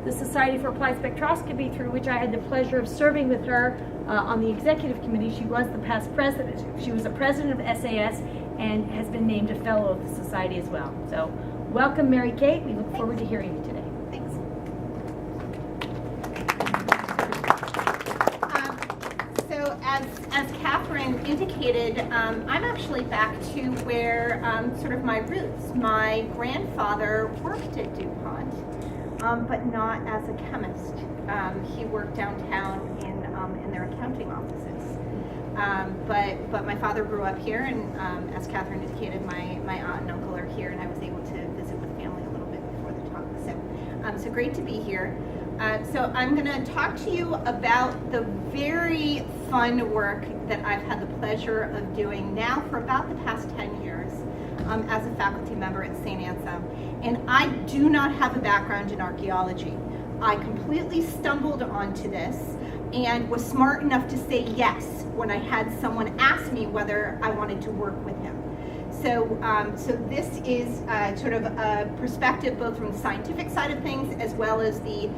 the Society for Applied Spectroscopy, through which I had the pleasure of serving with her on the executive committee. She was the past president. She was a president of SAS and has been named a fellow of the society as well. So welcome, Mary Kate. We look forward to hearing you today. Thanks. So as Catherine indicated, I'm actually back to where sort of my roots. My grandfather worked at DuPont, but not as a chemist. He worked downtown in their accounting offices. But my father grew up here, and as Catherine indicated, my aunt and uncle are here, and I was able to visit with family a little bit before the talk. So great to be here. So I'm going to talk to you about the very fun work that I've had the pleasure of doing now for about the past 10 years as a faculty member at St. Anselm. And I do not have a background in archaeology. I completely stumbled onto this and was smart enough to say yes when I had someone ask me whether I wanted to work with him. So this is sort of a perspective both from the scientific side of things as well as the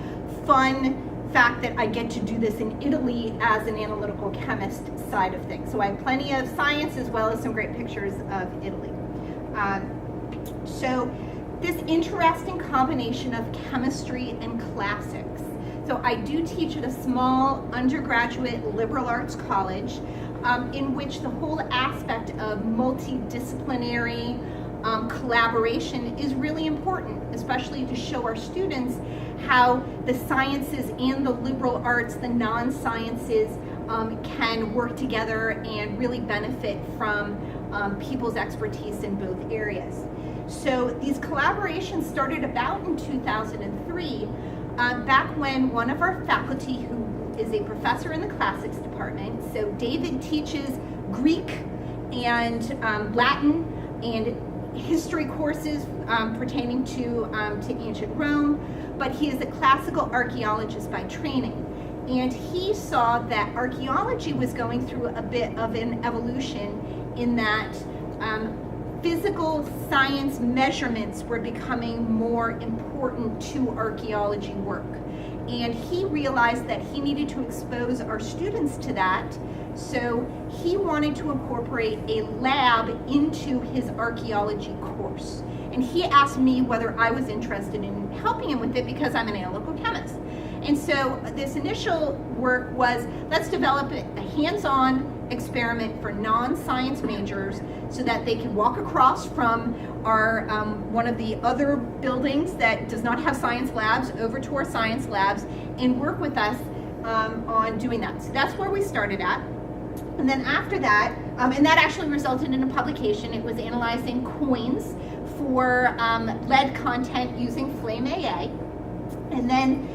fun fact that I get to do this in Italy as an analytical chemist side of things. So I have plenty of science as well as some great pictures of Italy. So this interesting combination of chemistry and classics. So I do teach at a small undergraduate liberal arts college in which the whole aspect of multidisciplinary collaboration is really important, especially to show our students how the sciences and the liberal arts, the non-sciences, can work together and really benefit from people's expertise in both areas. So these collaborations started about in 2003, back when one of our faculty, who is a professor in the classics department, so David teaches Greek and Latin and history courses pertaining to ancient Rome, but he is a classical archaeologist by training. And he saw that archaeology was going through a bit of an evolution in that physical science measurements were becoming more important to archaeology work. And he realized that he needed to expose our students to that, so he wanted to incorporate a lab into his archaeology course. And he asked me whether I was interested in helping him with it because I'm an analytical chemist. And so this initial work was, let's develop a hands-on experiment for non-science majors so that they can walk across from our one of the other buildings that does not have science labs over to our science labs and work with us on doing that. So that's where we started at. And then after that, and that actually resulted in a publication. It was analyzing coins for lead content using Flame AA. And then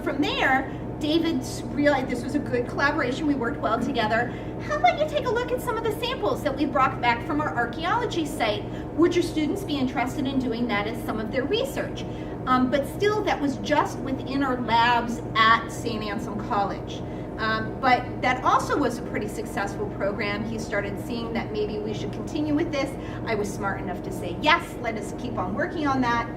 from there, David realized this was a good collaboration. We worked well together. How about you take a look at some of the samples that we brought back from our archaeology site? Would your students be interested in doing that as some of their research? But still, that was just within our labs at St. Anselm College. But that also was a pretty successful program. He started seeing that maybe we should continue with this. I was smart enough to say, yes, let us keep on working on that.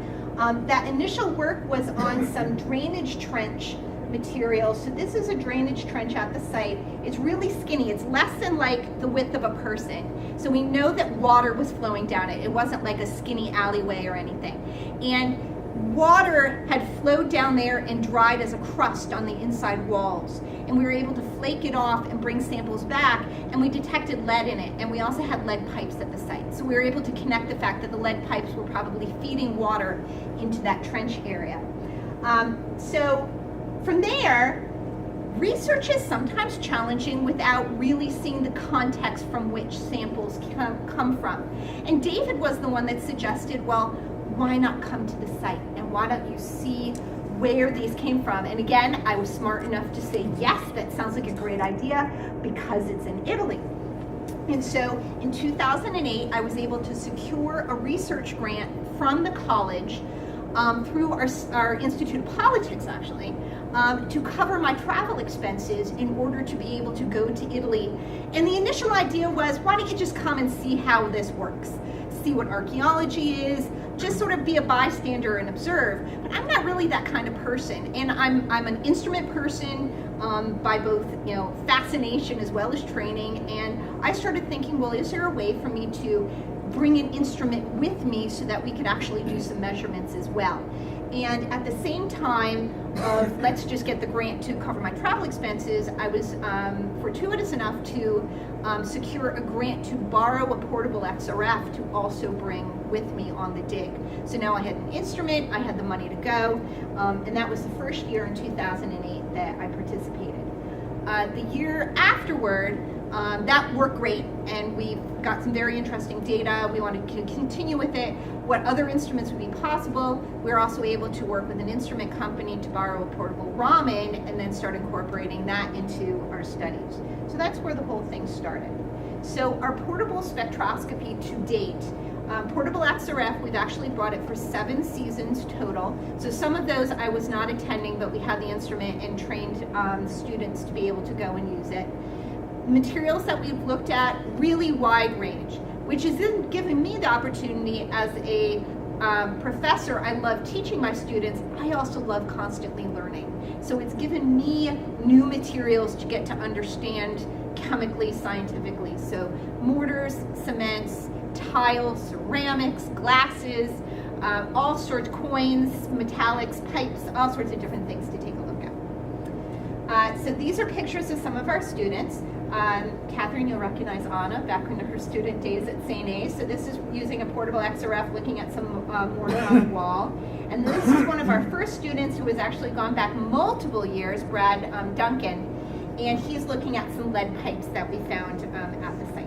That initial work was on some drainage trench material. So this is a drainage trench at the site. It's really skinny. It's less than like the width of a person. So we know that water was flowing down it. It wasn't like a skinny alleyway or anything. And water had flowed down there and dried as a crust on the inside walls. And we were able to flake it off and bring samples back, and we detected lead in it. And we also had lead pipes at the site. So we were able to connect the fact that the lead pipes were probably feeding water into that trench area. So from there, research is sometimes challenging without really seeing the context from which samples come from. And David was the one that suggested, well, why not come to the site? And why don't you see where these came from? And again, I was smart enough to say, yes, that sounds like a great idea because it's in Italy. And so in 2008, I was able to secure a research grant from the college through our Institute of Politics, actually, to cover my travel expenses in order to be able to go to Italy. And the initial idea was, why don't you just come and see how this works? See what archaeology is, just sort of be a bystander and observe. But I'm not really that kind of person, and I'm an instrument person by both fascination as well as training. And I started thinking, well, is there a way for me to bring an instrument with me so that we could actually do some measurements as well? And at the same time of let's just get the grant to cover my travel expenses, I was fortuitous enough to secure a grant to borrow a portable XRF to also bring with me on the dig. So now I had an instrument, I had the money to go, and that was the first year in 2008 that I participated. The year afterward, that worked great, and we got some very interesting data. We wanted to continue with it. What other instruments would be possible? We were also able to work with an instrument company to borrow a portable Raman and then start incorporating that into our studies. So that's where the whole thing started. So our portable spectroscopy to date, portable XRF, we've actually brought it for 7 seasons total. So some of those I was not attending, but we had the instrument and trained students to be able to go and use it. Materials that we've looked at, really wide range, which is then giving me the opportunity as a professor. I love teaching my students. I also love constantly learning. So it's given me new materials to get to understand chemically, scientifically. So mortars, cements, tiles, ceramics, glasses, all sorts, coins, metallics, pipes, all sorts of different things to take a look at. So these are pictures of some of our students. Catherine, you'll recognize Anna back in her student days at St. A's. So this is using a portable XRF looking at some mortar on the wall. And this is one of our first students who has actually gone back multiple years, Brad Duncan, and he's looking at some lead pipes that we found at the site.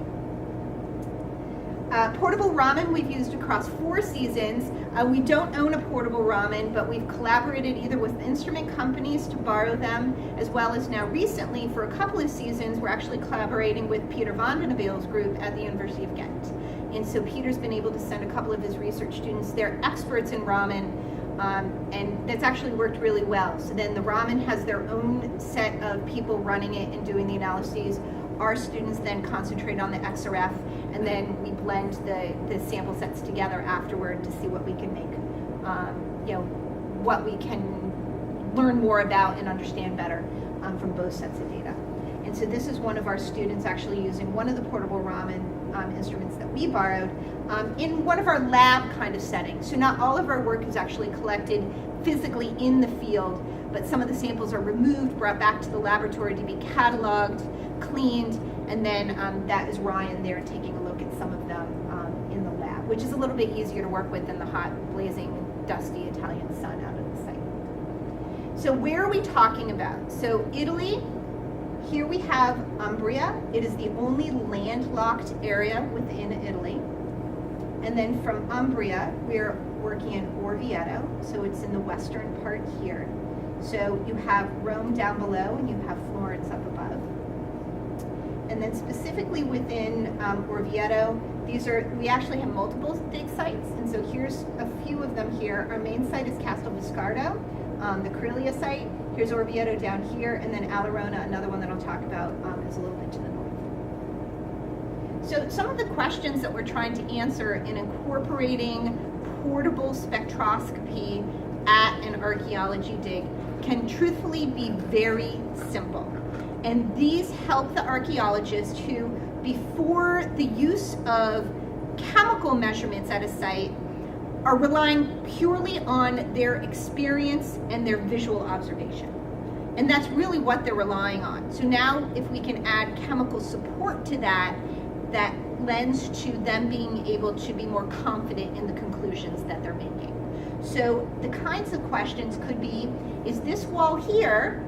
Portable Raman we've used across 4 seasons. We don't own a portable Raman, but we've collaborated either with instrument companies to borrow them, as well as now recently for a couple of seasons, we're actually collaborating with Peter van den Abeele's group at the University of Ghent. And so Peter's been able to send a couple of his research students. They're experts in Raman, and that's actually worked really well. So then the Raman has their own set of people running it and doing the analyses. Our students then concentrate on the XRF, and then we blend the sample sets together afterward to see what we can make, what we can learn more about and understand better from both sets of data. And so this is one of our students actually using one of the portable Raman instruments that we borrowed in one of our lab kind of settings. So not all of our work is actually collected physically in the field, but some of the samples are removed, brought back to the laboratory to be cataloged, cleaned, and then that is Ryan there taking a look at some of them in the lab, which is a little bit easier to work with than the hot, blazing, dusty Italian sun out of the site. So where are we talking about? So Italy, here we have Umbria. It is the only landlocked area within Italy. And then from Umbria, we're working in Orvieto, so it's in the western part here. So you have Rome down below, and you have Florence up above. And then specifically within Orvieto, we actually have multiple dig sites, and so here's a few of them here. Our main site is Castel Viscardo, the Corellia site. Here's Orvieto down here, and then Alerona, another one that I'll talk about, is a little bit to the north. So some of the questions that we're trying to answer in incorporating portable spectroscopy at an archaeology dig can truthfully be very simple. And these help the archaeologists who, before the use of chemical measurements at a site, are relying purely on their experience and their visual observation. And that's really what they're relying on. So now if we can add chemical support to that, that lends to them being able to be more confident in the conclusions that they're making. So the kinds of questions could be, is this wall here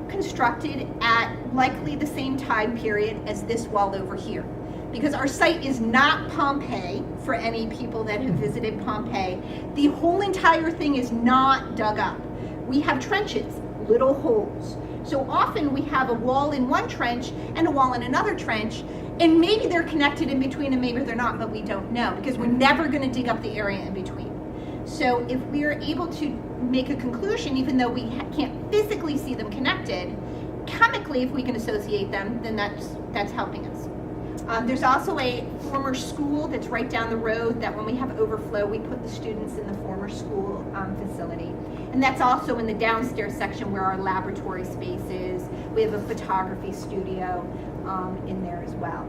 constructed at likely the same time period as this wall over here? Because our site is not Pompeii, for any people that have visited Pompeii. The whole entire thing is not dug up. We have trenches, little holes. So often we have a wall in one trench and a wall in another trench, and maybe they're connected in between and maybe they're not, but we don't know, because we're never going to dig up the area in between. So if we are able to make a conclusion, even though we can't physically see them connected, chemically, if we can associate them, then that's helping us. There's also a former school that's right down the road that when we have overflow, we put the students in the former school facility. And that's also in the downstairs section where our laboratory space is. We have a photography studio in there as well.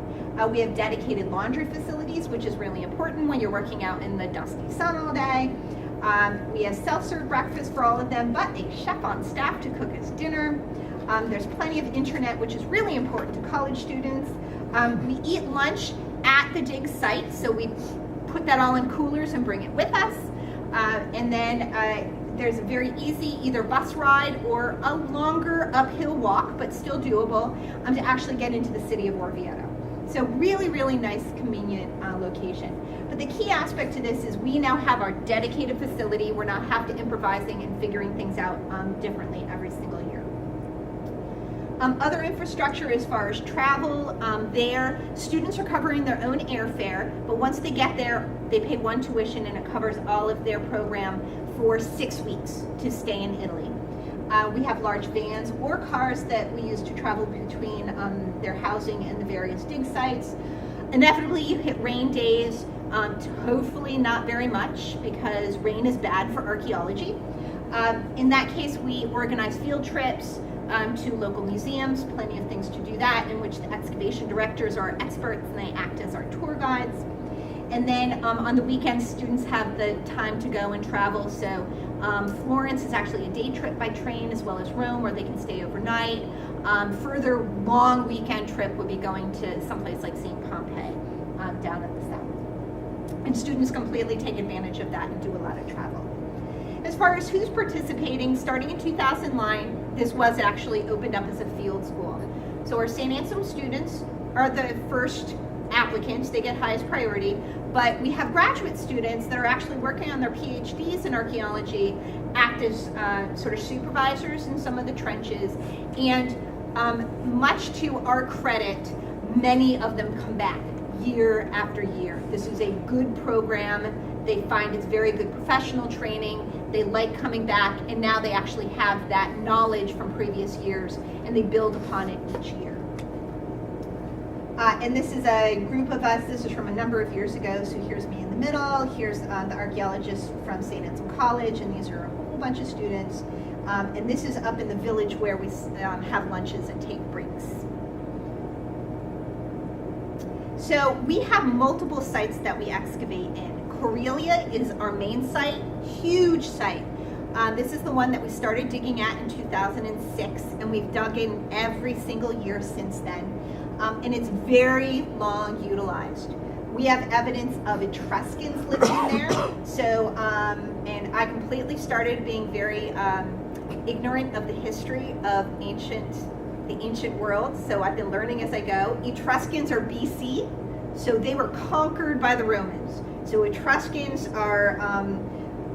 We have dedicated laundry facilities, which is really important when you're working out in the dusty sun all day. We have self-serve breakfast for all of them, but a chef on staff to cook us dinner. There's plenty of internet, which is really important to college students. We eat lunch at the dig site, so we put that all in coolers and bring it with us. And then there's a very easy either bus ride or a longer uphill walk, but still doable, to actually get into the city of Orvieto. So really, really nice, convenient location. But the key aspect to this is we now have our dedicated facility. We're not have to improvising and figuring things out differently every single year. Other infrastructure as far as travel, there, students are covering their own airfare, but once they get there, they pay one tuition and it covers all of their program for 6 weeks to stay in Italy. We have large vans or cars that we use to travel between their housing and the various dig sites. Inevitably, you hit rain days, hopefully not very much because rain is bad for archaeology. In that case, we organize field trips to local museums, plenty of things to do that, in which the excavation directors are experts and they act as our tour guides. And then on the weekends, students have the time to go and travel. So Florence is actually a day trip by train, as well as Rome, where they can stay overnight. Further long weekend trip would be going to someplace like St. Pompey down at the south. And students completely take advantage of that and do a lot of travel. As far as who's participating, starting in 2009, this was actually opened up as a field school. So our St. Anselm students are the first applicants, they get highest priority, but we have graduate students that are actually working on their PhDs in archaeology, act as sort of supervisors in some of the trenches, and much to our credit, many of them come back year after year. This is a good program. They find it's very good professional training. They like coming back, and now they actually have that knowledge from previous years, and they build upon it each year. And this is a group of us. This is from a number of years ago. So here's me in the middle. Here's the archaeologists from St. Anselm College, and these are a whole bunch of students. And this is up in the village where we have lunches and take breaks. So we have multiple sites that we excavate in. Corellia is our main site, huge site. This is the one that we started digging at in 2006, and we've dug in every single year since then. And it's very long utilized. We have evidence of Etruscans living in there. So, and I completely started being very ignorant of the history of the ancient world. So I've been learning as I go. Etruscans are BC, so they were conquered by the Romans. So Etruscans are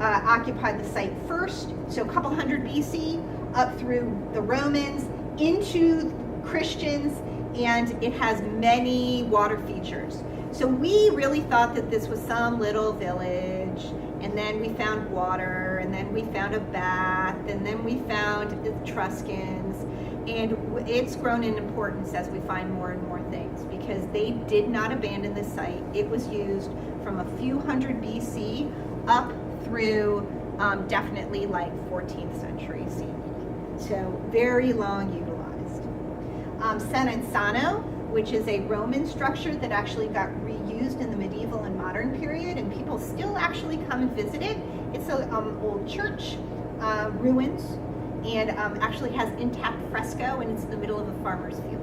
occupied the site first, so a couple hundred BC, up through the Romans, into Christians, and it has many water features. So we really thought that this was some little village, and then we found water, and then we found a bath, and then we found Etruscans, and it's grown in importance as we find more and more things, because they did not abandon the site. It was used from a few hundred BC up through definitely like 14th century CE. So very long utilized. San Enzano, which is a Roman structure that actually got reused in the medieval and modern period, and people still actually come and visit it. It's an old church, ruins, and actually has intact fresco, and it's in the middle of a farmer's field.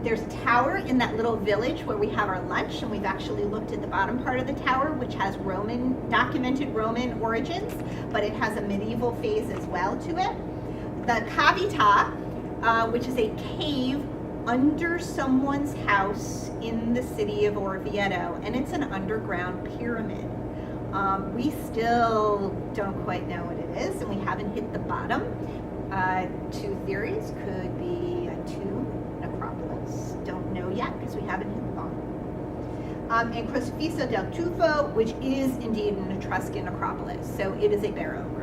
There's a tower in that little village where we have our lunch, and we've actually looked at the bottom part of the tower, which has documented Roman origins, but it has a medieval phase as well to it. The cavità, which is a cave under someone's house in the city of Orvieto, and it's an underground pyramid. We still don't quite know what it is, and we haven't hit the bottom. Two theories: could be a tomb, necropolis. Don't know yet because we haven't hit the bottom. And Crocifisso del Tufo, which is indeed an Etruscan necropolis, so it is a burial ground.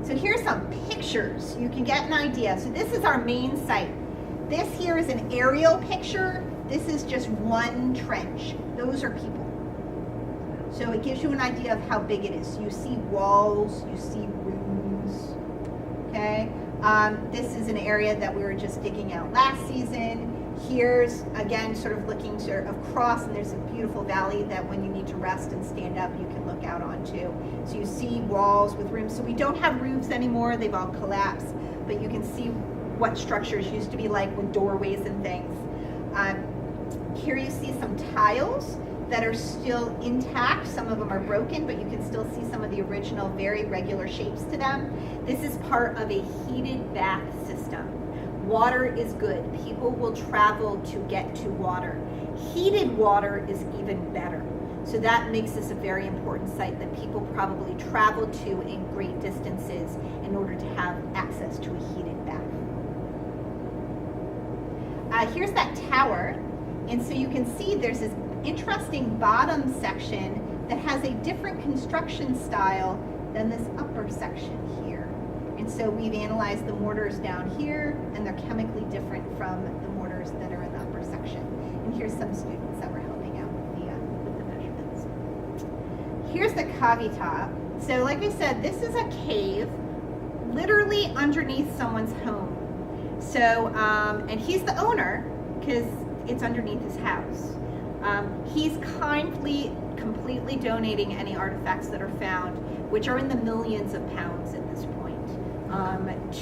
So here's some pictures. You can get an idea. So this is our main site. This here is an aerial picture. This is just one trench. Those are people. So it gives you an idea of how big it is. You see walls, you see rooms, okay? This is an area that we were just digging out last season. Here's, again, sort of looking across, and there's a beautiful valley that when you need to rest and stand up, you can look out onto. So you see walls with rooms. So we don't have roofs anymore. They've all collapsed. But you can see what structures used to be like with doorways and things. Here you see some tiles that are still intact. Some of them are broken, but you can still see some of the original very regular shapes to them. This is part of a heated bath system. Water is good. People will travel to get to water. Heated water is even better. So that makes this a very important site that people probably travel to in great distances in order to have access to a heated bath. Here's that tower. And so you can see there's this interesting bottom section that has a different construction style than this upper section here. And so we've analyzed the mortars down here, and they're chemically different from the mortars that are in the upper section. And here's some students that were helping out with the measurements. Here's the cavitat. So like I said, this is a cave literally underneath someone's home. So, and he's the owner because it's underneath his house. He's kindly, completely donating any artifacts that are found, which are in the millions of pounds at this point,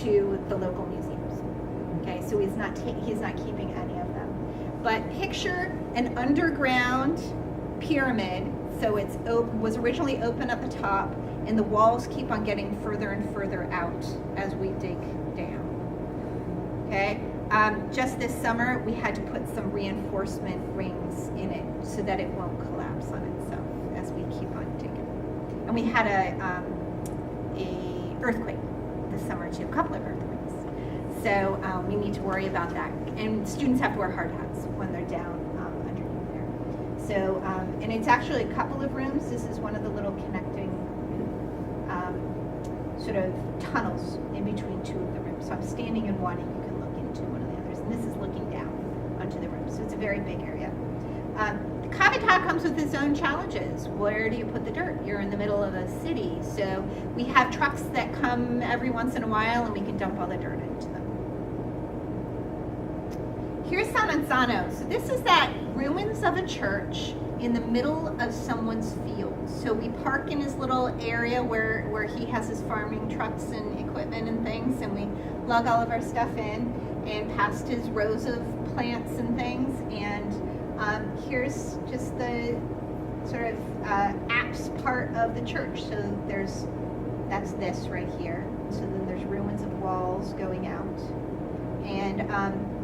to the local museums. Okay, so he's not keeping any of them. But picture an underground pyramid. So it was originally open at the top, and the walls keep on getting further and further out as we dig down. Okay. Just this summer, we had to put some reinforcement rings in it so that it won't collapse on itself as we keep on digging. And we had a earthquake this summer too, a couple of earthquakes. So we need to worry about that. And students have to wear hard hats when they're down underneath there. So, and it's actually a couple of rooms. This is one of the little connecting sort of tunnels in between two of the rooms. So I'm standing in one, and you can look into one of the others. And this is looking down onto the room. So it's a very big area. The cavitat comes with its own challenges. Where do you put the dirt? You're in the middle of a city. So we have trucks that come every once in a while, and we can dump all the dirt into them. Here's San Anzano. So this is that ruins of a church in the middle of someone's field. So we park in his little area where he has his farming trucks and equipment and things, and we lug all of our stuff in and past his rows of plants and things. And here's just the sort of apse part of the church. So that's this right here. So then there's ruins of walls going out, and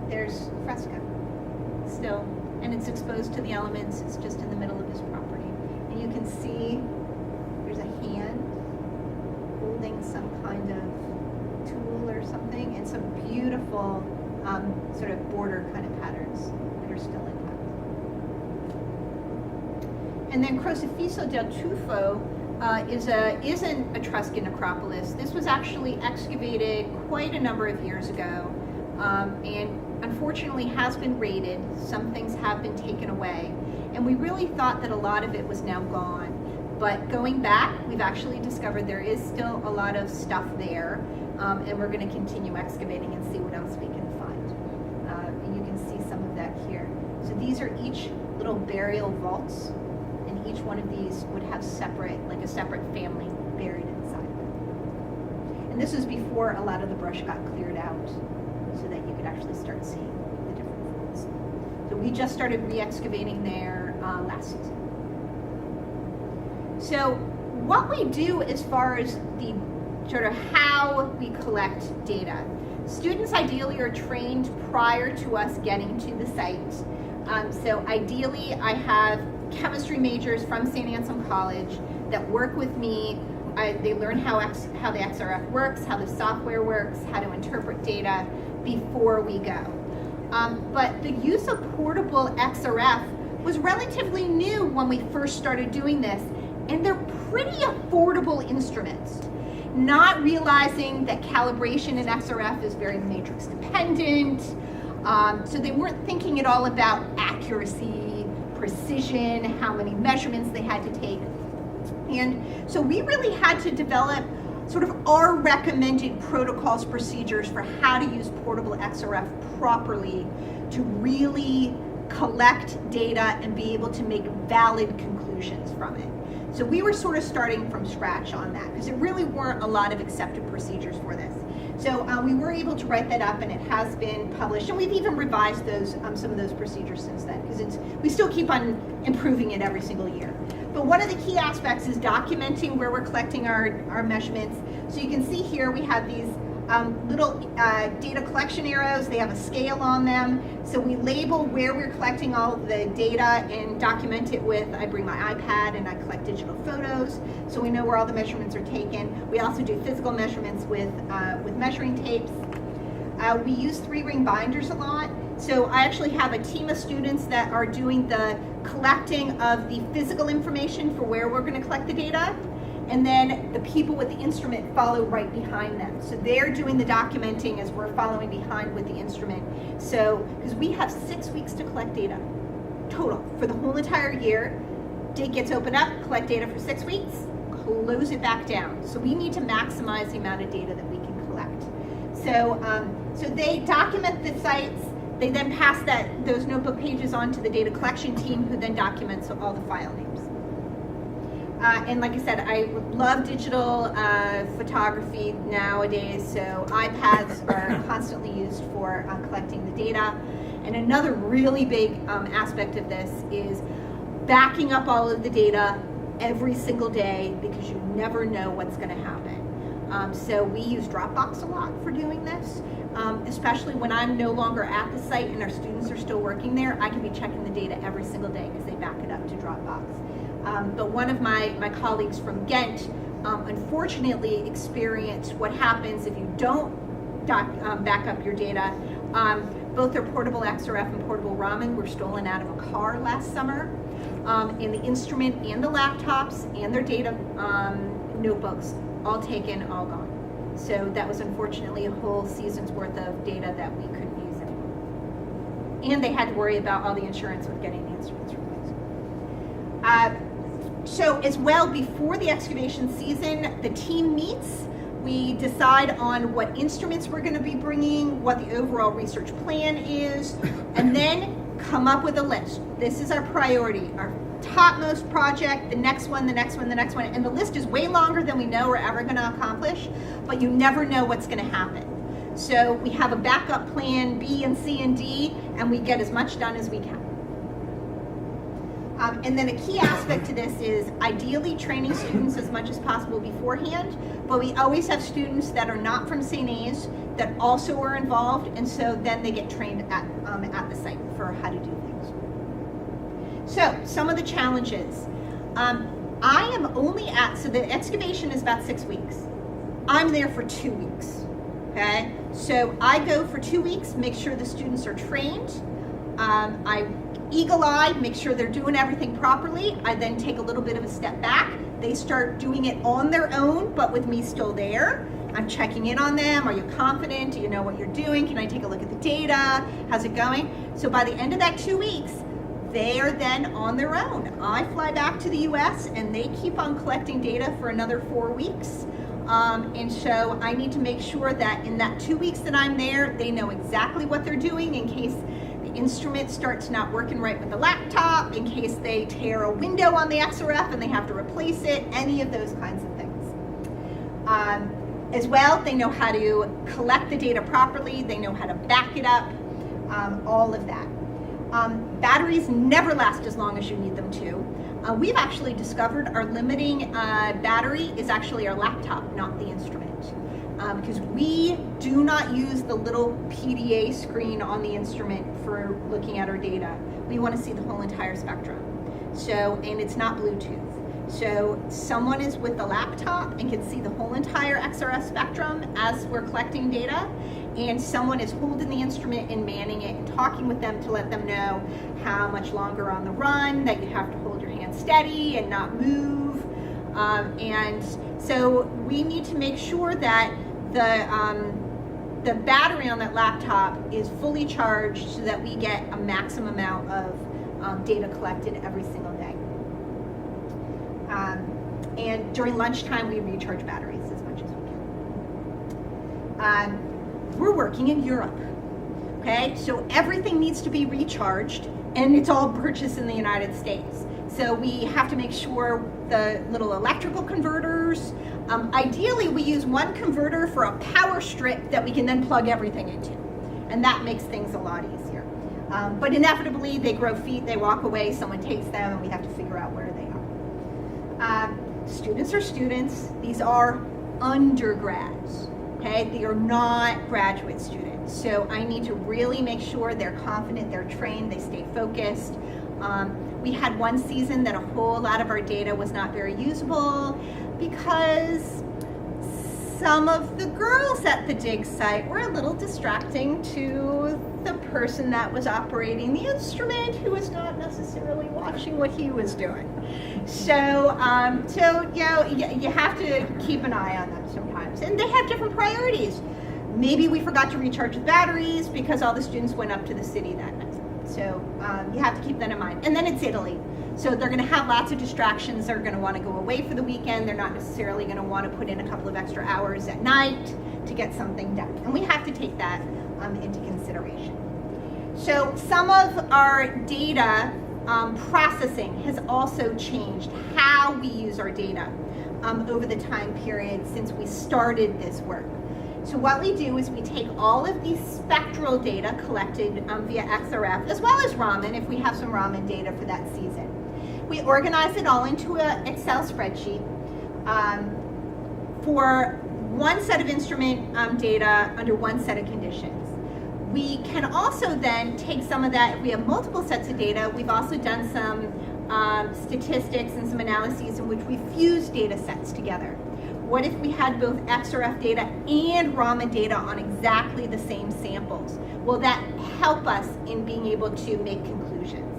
there's fresco still, and it's exposed to the elements. It's just in the middle of his property, and you can see there's a hand holding some kind of tool or something, and some beautiful sort of border kind of patterns that are still intact. And then Crocifisso del Tufo is an Etruscan necropolis. This was actually excavated quite a number of years ago, and unfortunately has been raided. Some things have been taken away, and we really thought that a lot of it was now gone. But going back, we've actually discovered there is still a lot of stuff there, and we're going to continue excavating and see what else we can find. And you can see some of that here. So these are each little burial vaults, and each one of these would have a separate family buried inside. And this was before a lot of the brush got cleared out, so that you could actually start seeing the different vaults. So we just started re-excavating there last season. So what we do as far as the sort of how we collect data, students ideally are trained prior to us getting to the site. So ideally I have chemistry majors from St. Anselm College that work with me. They learn how the XRF works, how the software works, how to interpret data before we go. But the use of portable XRF was relatively new when we first started doing this, and they're pretty affordable instruments. Not realizing that calibration in XRF is very matrix dependent, So they weren't thinking at all about accuracy, precision, how many measurements they had to take. And so we really had to develop sort of our recommended protocols, procedures for how to use portable XRF properly to really collect data and be able to make valid conclusions from it. So we were sort of starting from scratch on that because there really weren't a lot of accepted procedures for this. So we were able to write that up, and it has been published, and we've even revised those some of those procedures since then, because we still keep on improving it every single year. But one of the key aspects is documenting where we're collecting our measurements. So you can see here we have these little data collection arrows. They have a scale on them. So we label where we're collecting all the data and document it with, I bring my iPad and I collect digital photos, so we know where all the measurements are taken. We also do physical measurements with measuring tapes. We use 3-ring binders a lot. So I actually have a team of students that are doing the collecting of the physical information for where we're going to collect the data. And then the people with the instrument follow right behind them. So they're doing the documenting as we're following behind with the instrument. So, because we have 6 weeks to collect data total for the whole entire year. Dig gets opened up, collect data for 6 weeks, close it back down. So we need to maximize the amount of data that we can collect. So, so they document the sites. They then pass those notebook pages on to the data collection team, who then documents all the file names. And like I said, I love digital photography nowadays, so iPads are constantly used for collecting the data. And another really big aspect of this is backing up all of the data every single day, because you never know what's going to happen. So we use Dropbox a lot for doing this, especially when I'm no longer at the site and our students are still working there. I can be checking the data every single day because they back it up to Dropbox. But one of my colleagues from Ghent unfortunately experienced what happens if you don't back up your data. Both their portable XRF and portable Raman were stolen out of a car last summer. And the instrument and the laptops and their data notebooks, all taken, all gone. So that was unfortunately a whole season's worth of data that we couldn't use anymore. And they had to worry about all the insurance with getting the instruments replaced. So as well, before the excavation season, the team meets. We decide on what instruments we're going to be bringing, what the overall research plan is, and then come up with a list. This is our priority, our topmost project, the next one, the next one, the next one. And the list is way longer than we know we're ever going to accomplish, but you never know what's going to happen. So we have a backup plan B and C and D, and we get as much done as we can. And then a key aspect to this is ideally training students as much as possible beforehand, but we always have students that are not from St. A's that also are involved, and so then they get trained at the site for how to do things. So some of the challenges. I am only so the excavation is about 6 weeks. I'm there for 2 weeks, okay? So I go for 2 weeks, make sure the students are trained. I eagle-eyed, make sure they're doing everything properly. I then take a little bit of a step back. They start doing it on their own, but with me still there. I'm checking in on them. Are you confident? Do you know what you're doing? Can I take a look at the data? How's it going? So by the end of that 2 weeks, they are then on their own. I fly back to the US and they keep on collecting data for another 4 weeks. And so I need to make sure that in that 2 weeks that I'm there, they know exactly what they're doing in case the instrument starts not working right with the laptop, in case they tear a window on the XRF and they have to replace it, any of those kinds of things. As well, they know how to collect the data properly, they know how to back it up, all of that. Batteries never last as long as you need them to. We've actually discovered our limiting battery is actually our laptop, not the instrument. Because we do not use the little PDA screen on the instrument for looking at our data. We want to see the whole entire spectrum. So, and it's not Bluetooth. So someone is with the laptop and can see the whole entire XRF spectrum as we're collecting data, and someone is holding the instrument and manning it and talking with them to let them know how much longer on the run, that you have to hold your hand steady and not move. And so we need to make sure that the battery on that laptop is fully charged so that we get a maximum amount of data collected every single day. And during lunchtime, we recharge batteries as much as we can. We're working in Europe, okay? So everything needs to be recharged, and it's all purchased in the United States. So we have to make sure the little electrical converters, ideally we use one converter for a power strip that we can then plug everything into. And that makes things a lot easier. But inevitably they grow feet, they walk away, someone takes them, and we have to figure out where they are. Students are students. These are undergrads, okay? They are not graduate students. So I need to really make sure they're confident, they're trained, they stay focused. We had one season that a whole lot of our data was not very usable because some of the girls at the dig site were a little distracting to the person that was operating the instrument, who was not necessarily watching what he was doing. So you know, you have to keep an eye on them sometimes, and they have different priorities. Maybe we forgot to recharge the batteries because all the students went up to the city that night. So you have to keep that in mind. And then it's Italy. So they're going to have lots of distractions. They're going to want to go away for the weekend. They're not necessarily going to want to put in a couple of extra hours at night to get something done. And we have to take that into consideration. So some of our data processing has also changed how we use our data over the time period since we started this work. So what we do is we take all of these spectral data collected via XRF, as well as Raman, if we have some Raman data for that season. We organize it all into an Excel spreadsheet for one set of instrument data under one set of conditions. We can also then take some of that, if we have multiple sets of data, we've also done some statistics and some analyses in which we fuse data sets together. What if we had both XRF data and Raman data on exactly the same samples? Will that help us in being able to make conclusions?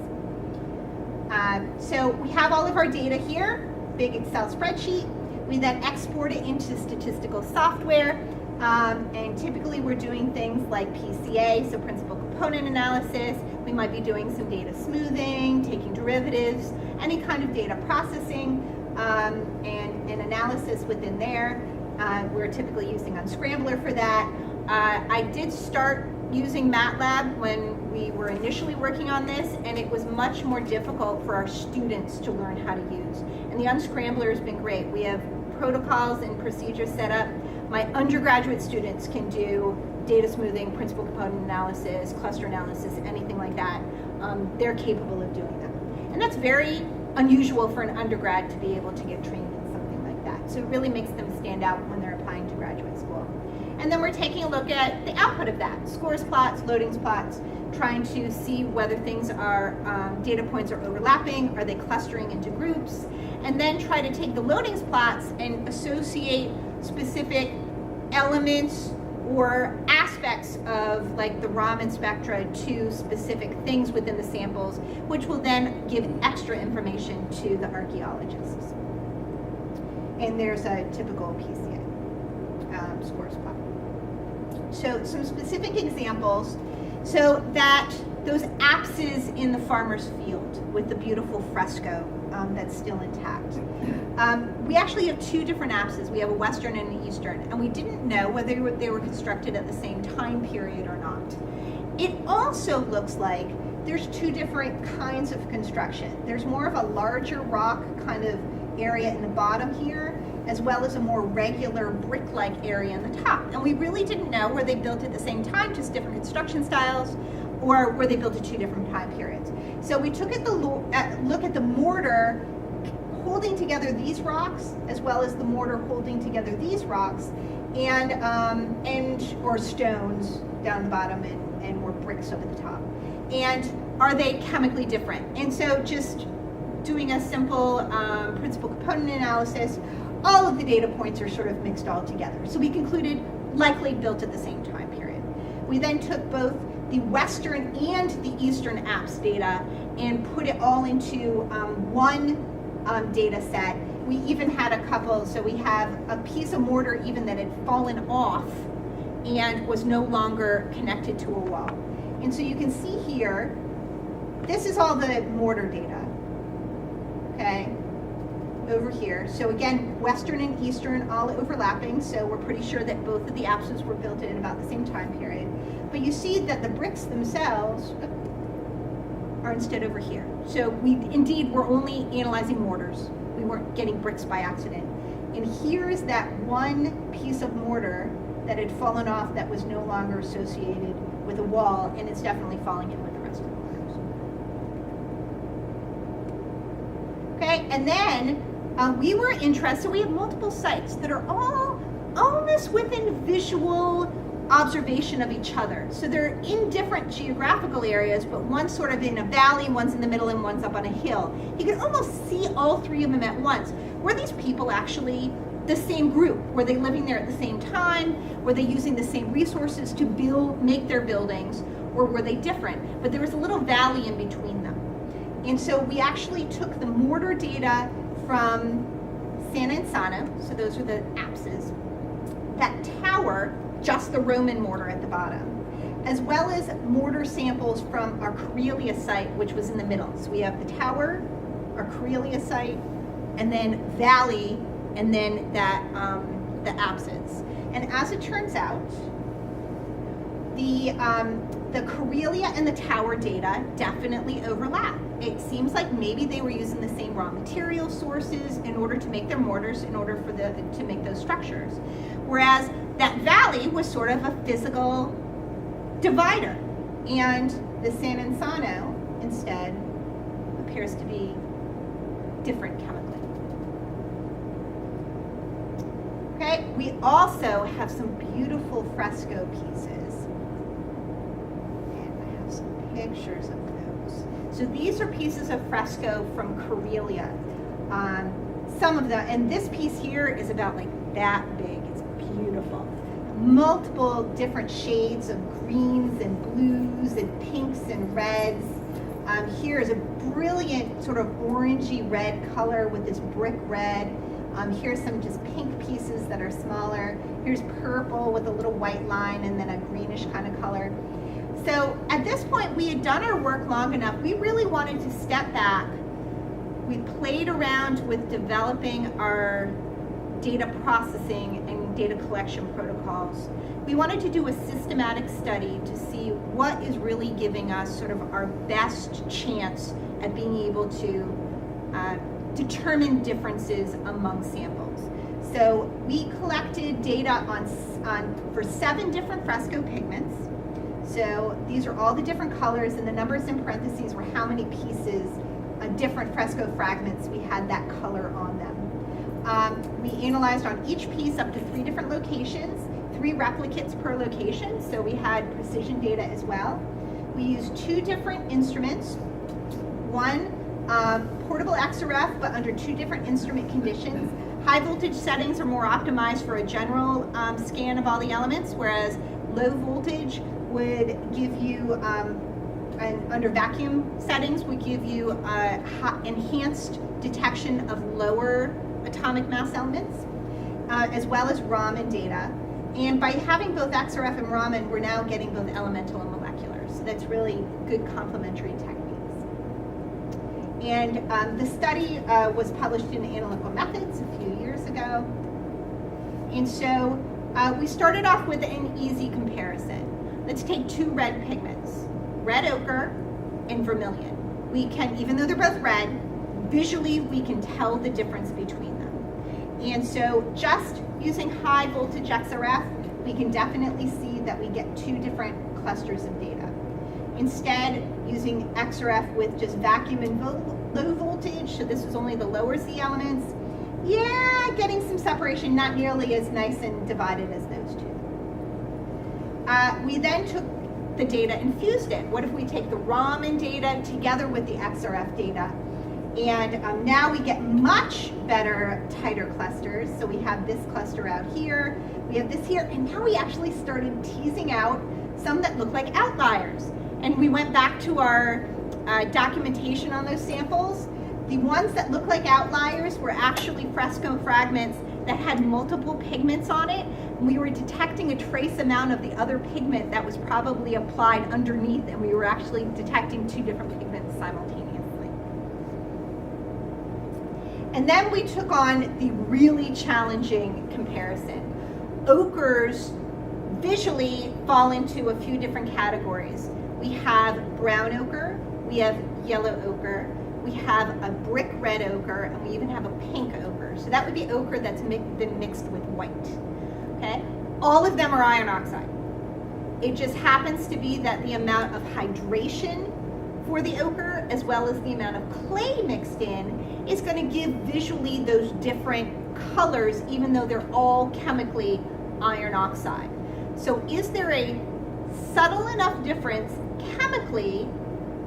So we have all of our data here, big Excel spreadsheet. We then export it into statistical software, and typically we're doing things like PCA, so principal component analysis. We might be doing some data smoothing, taking derivatives, any kind of data processing, and analysis within there. We're typically using Unscrambler for that. I did start using MATLAB when we were initially working on this, and it was much more difficult for our students to learn how to use. And the Unscrambler has been great. We have protocols and procedures set up. My undergraduate students can do data smoothing, principal component analysis, cluster analysis, anything like that. They're capable of doing that. And that's very unusual for an undergrad to be able to get trained in something like that. So it really makes them stand out when they're applying to graduate school. And then we're taking a look at the output of that, scores plots, loadings plots, trying to see whether things are, data points are overlapping, are they clustering into groups, and then try to take the loadings plots and associate specific elements or aspects of like the Raman spectra to specific things within the samples, which will then give extra information to the archaeologists. And there's a typical PCA scores plot. So some specific examples. So that those apses in the farmer's field with the beautiful fresco that's still intact. We actually have two different apses. We have a western and an eastern, and we didn't know whether they were constructed at the same time period or not. It also looks like there's two different kinds of construction. There's more of a larger rock kind of area in the bottom here, as well as a more regular brick-like area in the top. And we really didn't know were they built at the same time, just different construction styles, or were they built at two different time periods. So we took a look at the mortar holding together these rocks, as well as the mortar holding together these rocks, and or stones down the bottom and more bricks over the top. And are they chemically different? And so just doing a simple principal component analysis, all of the data points are sort of mixed all together. So we concluded likely built at the same time period. We then took both the Western and the Eastern apps data and put it all into one data set. We even had a couple, so we have a piece of mortar even that had fallen off and was no longer connected to a wall. And so you can see here, this is all the mortar data, okay, over here. So again, Western and Eastern all overlapping, so we're pretty sure that both of the apses were built in about the same time period. But you see that the bricks themselves are instead over here. So we indeed were only analyzing mortars. We weren't getting bricks by accident. And here's that one piece of mortar that had fallen off that was no longer associated with a wall, and it's definitely falling in with the rest of the mortars. Okay, and then we were interested, we have multiple sites that are all almost within visual observation of each other. So they're in different geographical areas, but one's sort of in a valley, one's in the middle, and one's up on a hill. You can almost see all three of them at once. Were these people actually the same group? Were they living there at the same time? Were they using the same resources to make their buildings, or were they different? But there was a little valley in between them. And so we actually took the mortar data from San Enzano, so those are the apses, that tower, just the Roman mortar at the bottom, as well as mortar samples from our Corelia site, which was in the middle. So we have the tower, our Corelia site, and then valley, and then the apses. And as it turns out, the Corelia and the tower data definitely overlap. It seems like maybe they were using the same raw material sources in order to make their mortars, in order for to make those structures. Whereas that valley was sort of a physical divider, and the San Enzano instead appears to be different chemically. Okay, we also have some beautiful fresco pieces, and I have some pictures of those. So these are pieces of fresco from Corelia. Some of them, and this piece here is about like that big. It's beautiful. Multiple different shades of greens and blues and pinks and reds. Here is a brilliant sort of orangey red color with this brick red. Here's some just pink pieces that are smaller. Here's purple with a little white line and then a greenish kind of color. So at this point, we had done our work long enough. We really wanted to step back. We played around with developing our data processing and data collection protocols. We wanted to do a systematic study to see what is really giving us sort of our best chance at being able to determine differences among samples. So we collected data for 7 different fresco pigments. So these are all the different colors, and the numbers in parentheses were how many pieces, different fresco fragments we had that color on them. We analyzed on each piece up to 3 different locations, 3 replicates per location, so we had precision data as well. We used 2 different instruments, one portable XRF, but under 2 different instrument conditions. High voltage settings are more optimized for a general scan of all the elements, whereas low voltage would give you, and under vacuum settings, would give you enhanced detection of lower atomic mass elements, as well as Raman data. And by having both XRF and Raman, we're now getting both elemental and molecular. So that's really good complementary techniques. And the study was published in Analytical Methods a few years ago. And so we started off with an easy comparison. Let's take 2 red pigments, red ochre and vermilion. We can, even though they're both red, visually we can tell the difference between them. And so just using high voltage XRF, we can definitely see that we get 2 different clusters of data. Instead, using XRF with just vacuum and low voltage, so this was only the lower Z elements, yeah, getting some separation, not nearly as nice and divided as those 2. We then took the data and fused it. What if we take the Raman data together with the XRF data? And now we get much better, tighter clusters. So we have this cluster out here, we have this here, and now we actually started teasing out some that look like outliers. And we went back to our documentation on those samples. The ones that look like outliers were actually fresco fragments that had multiple pigments on it, and we were detecting a trace amount of the other pigment that was probably applied underneath, and we were actually detecting two different pigments simultaneously. And then we took on the really challenging comparison. Ochres visually fall into a few different categories. We have brown ochre, we have yellow ochre, we have a brick red ochre, and we even have a pink ochre. So that would be ochre that's been mixed with white. Okay? All of them are iron oxide. It just happens to be that the amount of hydration for the ochre, as well as the amount of clay mixed in, is going to give visually those different colors, even though they're all chemically iron oxide. So is there a subtle enough difference chemically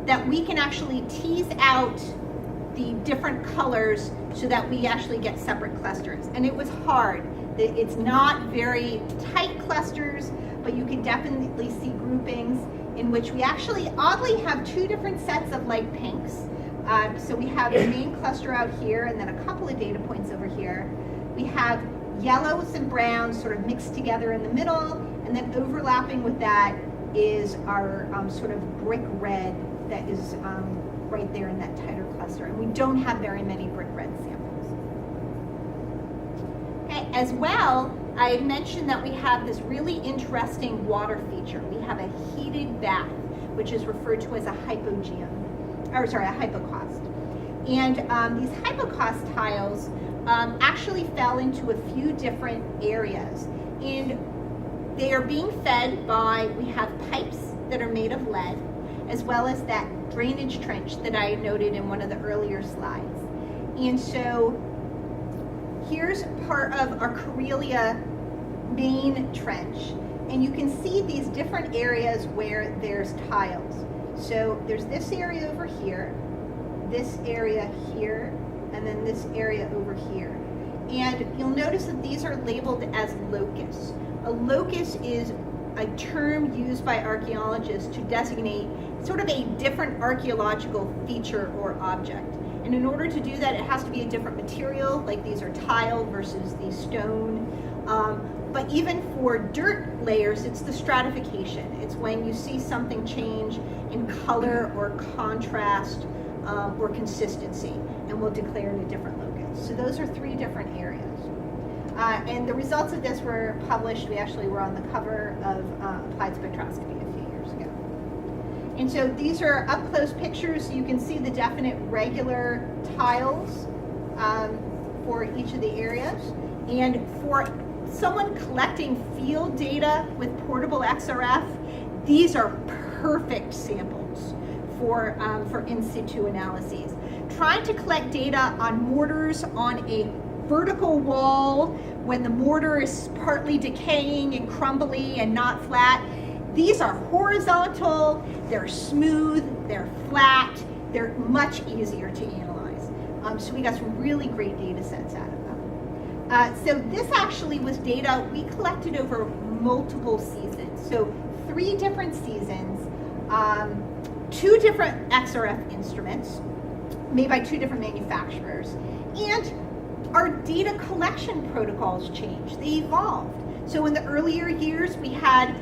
that we can actually tease out the different colors so that we actually get separate clusters? And it was hard. It's not very tight clusters, but you can definitely see groupings in which we actually oddly have two different sets of light pinks. So we have the main cluster out here, and then a couple of data points over here. We have yellows and browns sort of mixed together in the middle, and then overlapping with that is our sort of brick red that is right there in that tighter cluster. And we don't have very many brick red samples. Okay, as well, I mentioned that we have this really interesting water feature. We have a heated bath, which is referred to as a hypogeum, or sorry, a hypocaust. And these hypocaust tiles actually fell into a few different areas. And they are being fed by, we have pipes that are made of lead, as well as that drainage trench that I noted in one of the earlier slides. And so here's part of our Corellia main trench. And you can see these different areas where there's tiles. So there's this area over here, this area here, and then this area over here. And you'll notice that these are labeled as locus. A locus is a term used by archaeologists to designate sort of a different archaeological feature or object. And in order to do that, it has to be a different material, like these are tile versus the stone. But even for dirt layers, it's the stratification. It's when you see something change in color or contrast or consistency, and we'll declare it a different locus. So those are three different areas. And the results of this were published. We actually were on the cover of Applied Spectroscopy a few years ago. And so these are up-close pictures. So you can see the definite regular tiles for each of the areas. And for someone collecting field data with portable XRF, these are perfect samples for in situ analyses. Trying to collect data on mortars on a vertical wall when the mortar is partly decaying and crumbly and not flat. These are horizontal, they're smooth, they're flat, they're much easier to analyze. So we got some really great data sets out of them. So this actually was data we collected over multiple seasons. So 3 different seasons, 2 different XRF instruments made by 2 different manufacturers, and our data collection protocols changed, they evolved. So in the earlier years, we had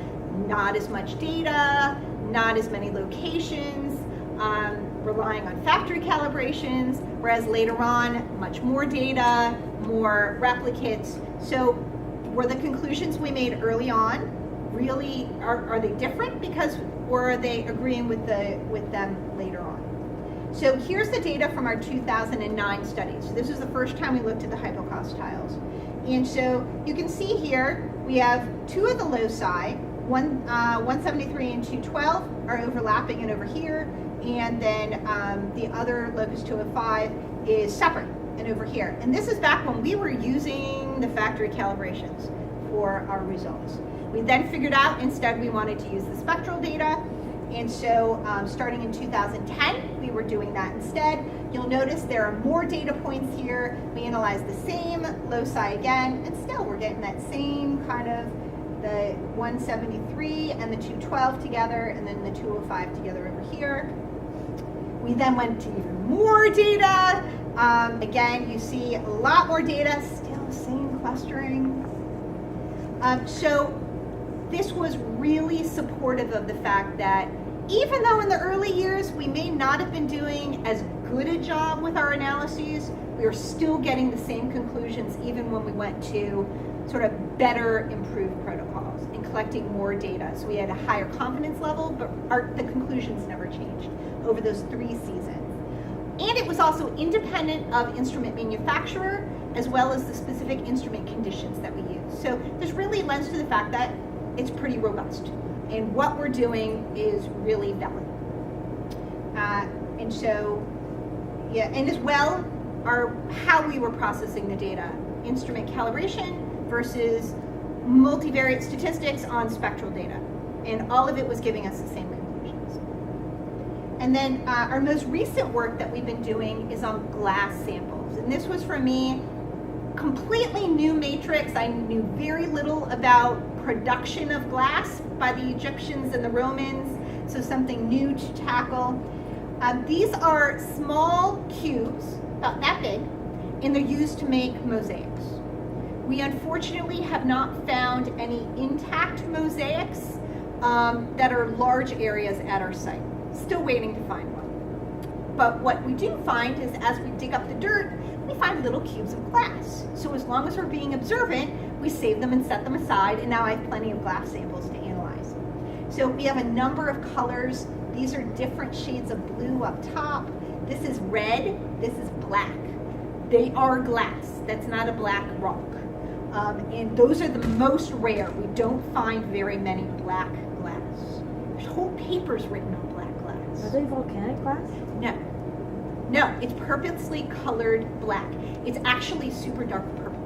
not as much data, not as many locations, relying on factory calibrations, whereas later on, much more data, more replicates. So were the conclusions we made early on really, are they different or are they agreeing with them later on? So here's the data from our 2009 study. So this is the first time we looked at the hypocaust tiles. And so you can see here, we have 2 of the loci, 173 and 212 are overlapping and over here, and then the other locus 205 is separate and over here. And this is back when we were using the factory calibrations for our results. We then figured out instead we wanted to use the spectral data. And so starting in 2010, we were doing that instead. You'll notice there are more data points here. We analyzed the same loci again, and still we're getting that same kind of the 173 and the 212 together, and then the 205 together over here. We then went to even more data. Again, you see a lot more data, still the same clustering. So this was really supportive of the fact that even though in the early years we may not have been doing as good a job with our analyses, we were still getting the same conclusions even when we went to sort of better improved protocols and collecting more data. So we had a higher confidence level, but the conclusions never changed over those 3 seasons. And it was also independent of instrument manufacturer as well as the specific instrument conditions that we use. So this really lends to the fact that it's pretty robust and what we're doing is really valid. And so, yeah, and as well, how we were processing the data, instrument calibration versus multivariate statistics on spectral data. And all of it was giving us the same conclusions. And then our most recent work that we've been doing is on glass samples. And this was for me, completely new matrix. I knew very little about production of glass by the Egyptians and the Romans, so something new to tackle. These are small cubes, about that big, and they're used to make mosaics. We unfortunately have not found any intact mosaics that are large areas at our site. Still waiting to find one. But what we do find is as we dig up the dirt, we find little cubes of glass. So as long as we're being observant, we save them and set them aside, and now I have plenty of glass samples to analyze. So we have a number of colors. These are different shades of blue up top. This is red, this is black. They are glass, that's not a black rock. And those are the most rare. We don't find very many black glass. There's whole papers written on black glass. Are they volcanic glass? No, it's purposely colored black. It's actually super dark purple.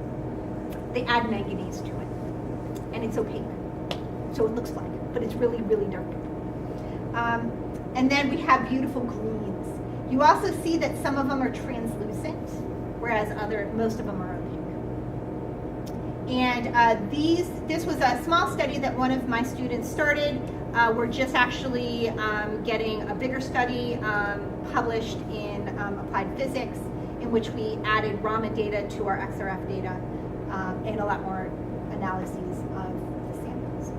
They add manganese to it, and it's opaque. So it looks black, but it's really, really dark purple. And then we have beautiful greens. You also see that some of them are translucent, whereas most of them are opaque. And this was a small study that one of my students started. We're just actually getting a bigger study published in Applied Physics, in which we added Raman data to our XRF data and a lot more analyses of the samples.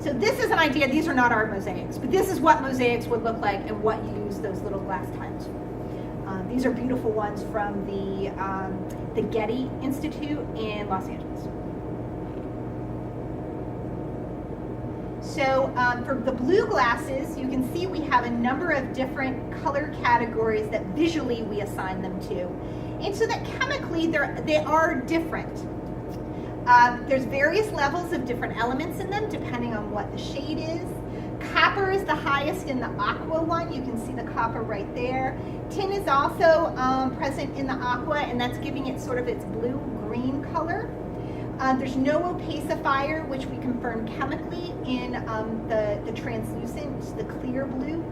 So this is an idea. These are not our mosaics, but this is what mosaics would look like and what you use those little glass tiles for. These are beautiful ones from the Getty Institute in Los Angeles. So for the blue glasses, you can see we have a number of different color categories that visually we assign them to. And so that chemically they are different. There's various levels of different elements in them depending on what the shade is. Copper is the highest in the aqua one. You can see the copper right there. Tin is also present in the aqua, and that's giving it sort of its blue-green color. There's no opacifier, which we confirm chemically in the translucent, the clear blue.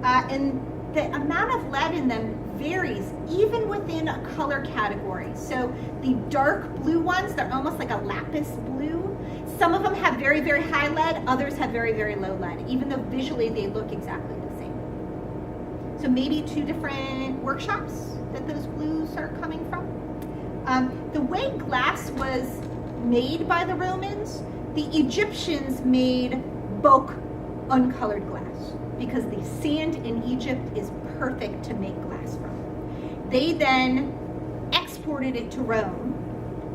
And the amount of lead in them varies even within a color category. So the dark blue ones, they're almost like a lapis blue. Some of them have very, very high lead, others have very, very low lead, even though visually they look exactly the same. So maybe 2 different workshops that those blues are coming from. The way glass was made by the Romans, the Egyptians made bulk uncolored glass because the sand in Egypt is perfect to make glass from. They then exported it to Rome,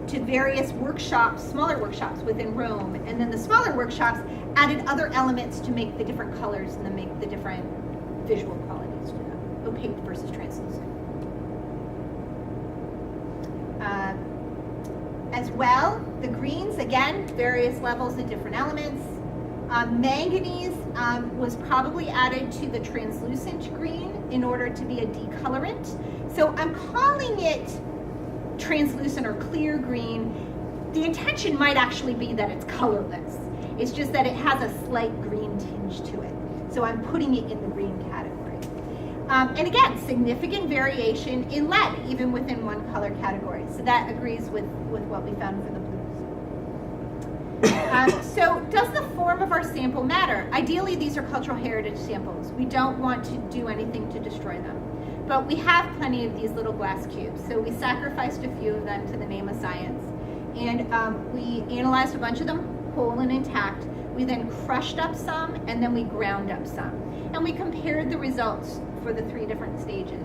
to various workshops, smaller workshops within Rome, and then the smaller workshops added other elements to make the different colors and then make the different visual qualities to them, opaque versus translucent. As well, the greens, again, various levels of different elements. Manganese was probably added to the translucent green in order to be a decolorant. So I'm calling it translucent or clear green. The intention might actually be that it's colorless. It's just that it has a slight green tinge to it. So I'm putting it in the green category. And again, significant variation in lead, even within one color category. So that agrees with what we found for the blues. So does the form of our sample matter? Ideally, these are cultural heritage samples. We don't want to do anything to destroy them. But we have plenty of these little glass cubes. So we sacrificed a few of them to the name of science. And we analyzed a bunch of them, whole and intact. We then crushed up some, and then we ground up some. And we compared the results for the 3 different stages.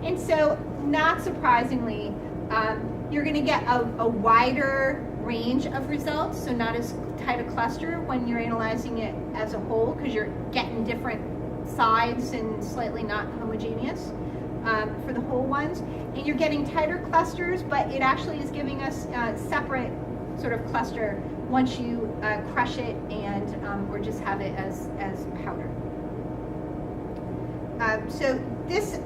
And so, not surprisingly, you're going to get a wider range of results, so not as tight a cluster when you're analyzing it as a whole, because you're getting different sides and slightly not homogeneous for the whole ones. And you're getting tighter clusters, but it actually is giving us a separate sort of cluster once you crush it and or just have it as powder. So this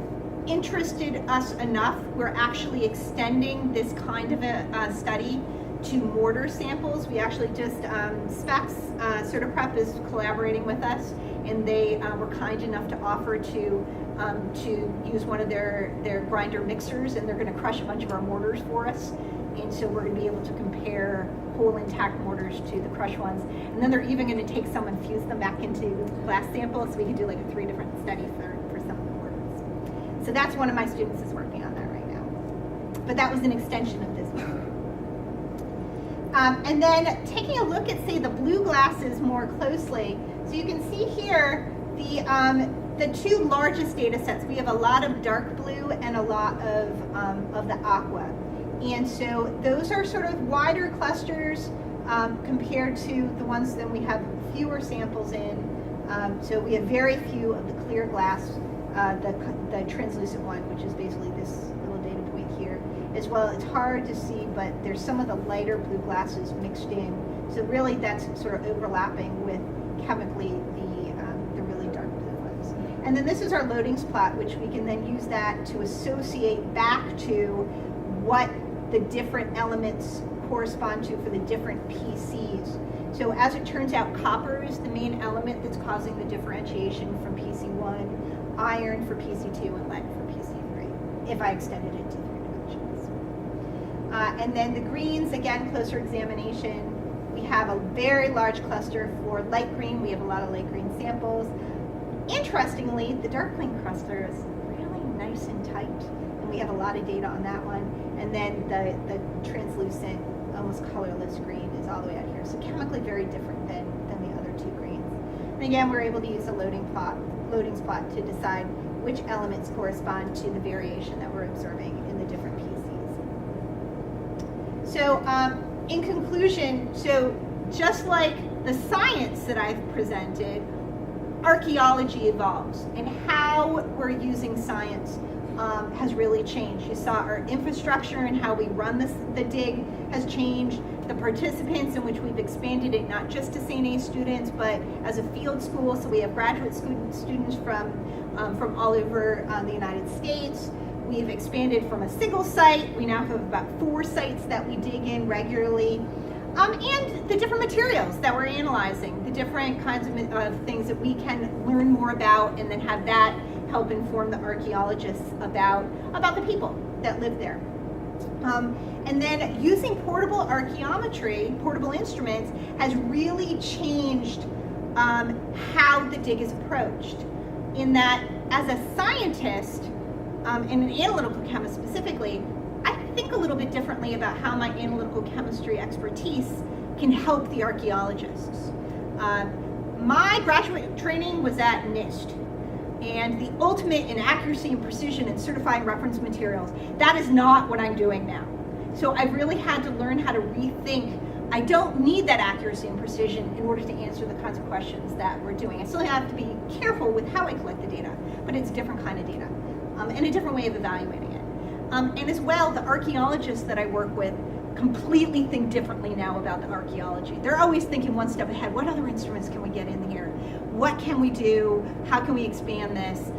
interested us enough, we're actually extending this kind of a study to mortar samples. We actually just, Specs, Certiprep is collaborating with us, and they were kind enough to offer to use one of their grinder mixers, and they're going to crush a bunch of our mortars for us. And so we're going to be able to compare whole intact mortars to the crushed ones. And then they're even going to take some and fuse them back into glass samples, so we can do like a 3 different study for some of the mortars. So that's one of my students is working on that right now. But that was an extension of this one. And then taking a look at, say, the blue glasses more closely. So you can see here the 2 largest data sets. We have a lot of dark blue and a lot of the aqua. And so those are sort of wider clusters compared to the ones that we have fewer samples in. So we have very few of the clear glass, the translucent one, which is basically this little data point here. As well, it's hard to see, but there's some of the lighter blue glasses mixed in. So really that's sort of overlapping with chemically the really dark blue ones. And then this is our loadings plot, which we can then use that to associate back to what the different elements correspond to for the different PCs. So as it turns out, copper is the main element that's causing the differentiation from PC1, iron for PC2, and lead for PC3, if I extended it to 3 dimensions. And then the greens, again, closer examination. We have a very large cluster for light green. We have a lot of light green samples. Interestingly, the dark green cluster is really nice and tight, and we have a lot of data on that one. And then the translucent, almost colorless green is all the way out here. So chemically very different than the other 2 greens. And again, we're able to use a loadings plot to decide which elements correspond to the variation that we're observing in the different PCs. So in conclusion, so just like the science that I've presented, archaeology evolves, and how we're using science has really changed. You saw our infrastructure and how we run the dig has changed. The participants in which we've expanded it not just to St. A students, but as a field school. So we have graduate students from all over the United States. We've expanded from a single site. We now have about 4 sites that we dig in regularly. And the different materials that we're analyzing, the different kinds of things that we can learn more about, and then have that help inform the archaeologists about the people that live there. And then using portable archaeometry, portable instruments, has really changed how the dig is approached. In that, as a scientist, and an analytical chemist specifically, I think a little bit differently about how my analytical chemistry expertise can help the archaeologists. My graduate training was at NIST, and the ultimate in accuracy and precision in certifying reference materials. That is not what I'm doing now. So I've really had to learn how to rethink. I don't need that accuracy and precision in order to answer the kinds of questions that we're doing. I still have to be careful with how I collect the data, but it's a different kind of data, and a different way of evaluating it. And as well, the archaeologists that I work with completely think differently now about the archaeology. They're always thinking one step ahead. What other instruments can we get in here? What can we do? How can we expand this?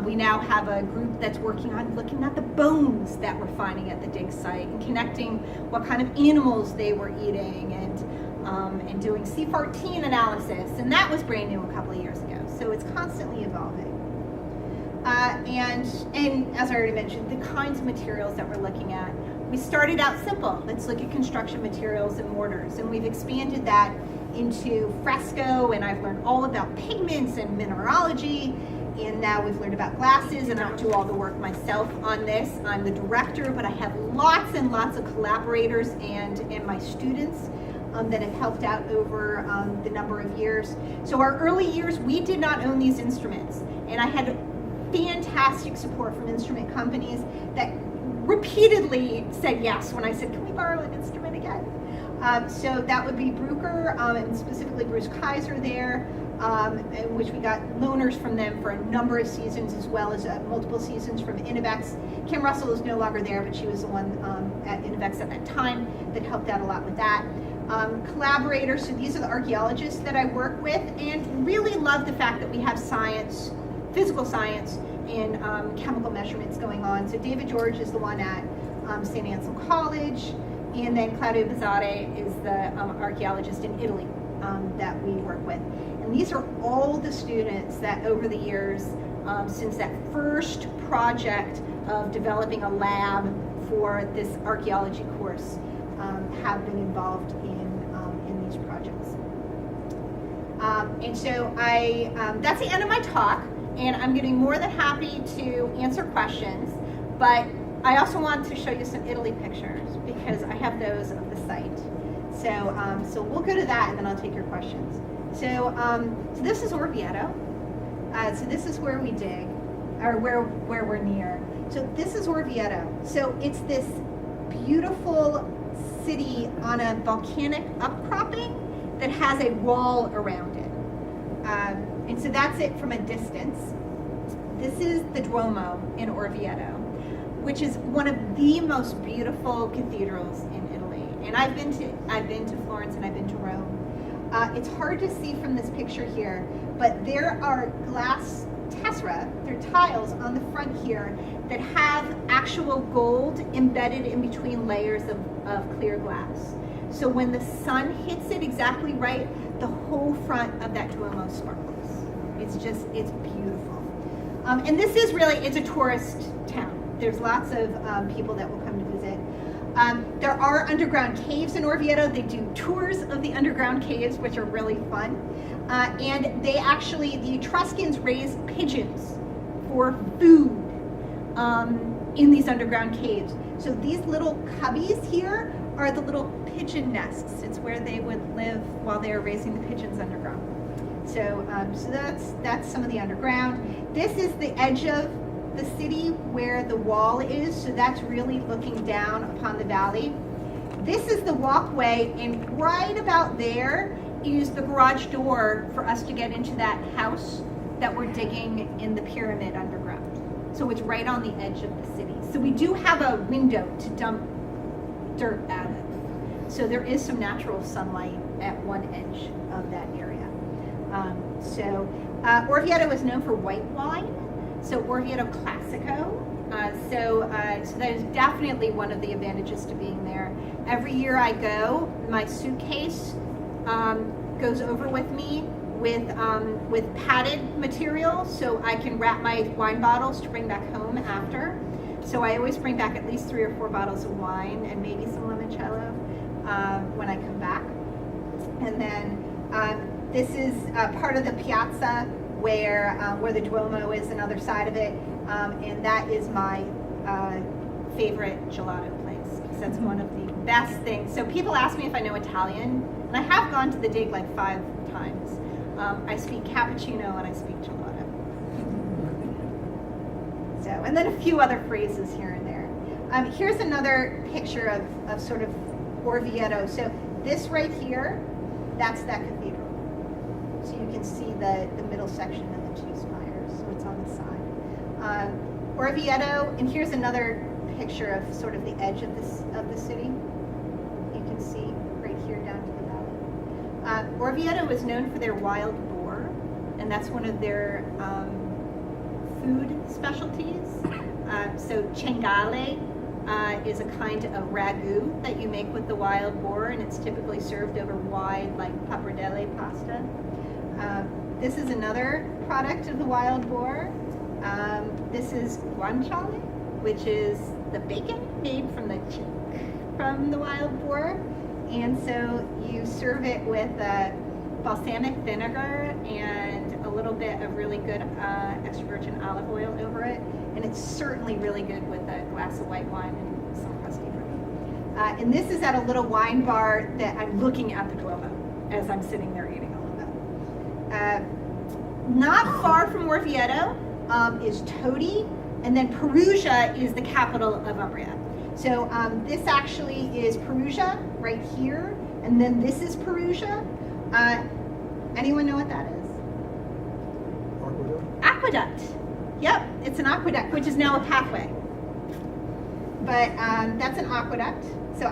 We now have a group that's working on looking at the bones that we're finding at the dig site and connecting what kind of animals they were eating, and doing C14 analysis. And that was brand new a couple of years ago. So it's constantly evolving. And as I already mentioned, the kinds of materials that we're looking at. We started out simple. Let's look at construction materials and mortars. And we've expanded that into fresco, and I've learned all about pigments and mineralogy. And now we've learned about glasses, and I don't do all the work myself on this. I'm the director, but I have lots and lots of collaborators and my students that have helped out over the number of years. So our early years, we did not own these instruments, and I had fantastic support from instrument companies that repeatedly said yes when I said, can we borrow an instrument again? So that would be Bruker, and specifically Bruce Kaiser there, in which we got loaners from them for a number of seasons, as well as multiple seasons from Innovex. Kim Russell is no longer there, but she was the one at Innovex at that time that helped out a lot with that. Collaborators, so these are the archaeologists that I work with, and really love the fact that we have science, physical science, and chemical measurements going on. So David George is the one at St. Anselm College, and then Claudio Bizzarre is the archaeologist in Italy that we work with. And these are all the students that over the years, since that first project of developing a lab for this archaeology course, have been involved in these projects. And so that's the end of my talk, and I'm getting more than happy to answer questions, but I also want to show you some Italy pictures because I have those of the site. So we'll go to that and then I'll take your questions. So this is Orvieto. So this is where we dig, or where we're near. So this is Orvieto. So it's this beautiful city on a volcanic upcropping that has a wall around it. And so that's it from a distance. This is the Duomo in Orvieto, which is one of the most beautiful cathedrals in Italy. And I've been to Florence and I've been to Rome. It's hard to see from this picture here, but there are glass tessera, they're tiles on the front here that have actual gold embedded in between layers of clear glass. So when the sun hits it exactly right, the whole front of that Duomo sparkles. It's beautiful. And this is really, it's a tourist town. There's lots of people that will come to visit. There are underground caves in Orvieto. They do tours of the underground caves, which are really fun. And they actually, the Etruscans raised pigeons for food in these underground caves. So these little cubbies here are the little pigeon nests. It's where they would live while they were raising the pigeons underground. So that's some of the underground. This is the edge of the city where the wall is, so that's really looking down upon the valley. This is the walkway, and right about there is the garage door for us to get into that house that we're digging in the pyramid underground. So it's right on the edge of the city. So we do have a window to dump dirt out of. So there is some natural sunlight at one edge of that area. Orvieto is known for white wine. So Orvieto Classico. So that is definitely one of the advantages to being there. Every year I go, my suitcase goes over with me with padded material, so I can wrap my wine bottles to bring back home after. So I always bring back at least 3 or 4 bottles of wine and maybe some limoncello when I come back. And then this is part of the piazza where the Duomo is, another side of it, and that is my favorite gelato place, because that's one of the best things. So people ask me if I know Italian, and I have gone to the dig like 5 times. I speak cappuccino and I speak gelato. So, and then a few other phrases here and there. Here's another picture of sort of Orvieto. So this right here, that's that cathedral. So you can see the middle section of the 2 spires, so it's on the side. Orvieto, and here's another picture of sort of the edge of the city. You can see right here down to the valley. Orvieto is known for their wild boar, and that's one of their food specialties. So cingale is a kind of ragu that you make with the wild boar, and it's typically served over wide, like pappardelle pasta. This is another product of the wild boar. This is guanciale, which is the bacon made from the cheek from the wild boar. And so you serve it with balsamic vinegar and a little bit of really good extra virgin olive oil over it. And it's certainly really good with a glass of white wine and some crusty bread. And this is at a little wine bar that I'm looking at the Duomo as I'm sitting there eating all of it. Not far from Orvieto is Todi, and then Perugia is the capital of Umbria. So this actually is Perugia right here, and then this is Perugia. Anyone know what that is? Aqueduct. Yep, it's an aqueduct, which is now a pathway. But that's an aqueduct. So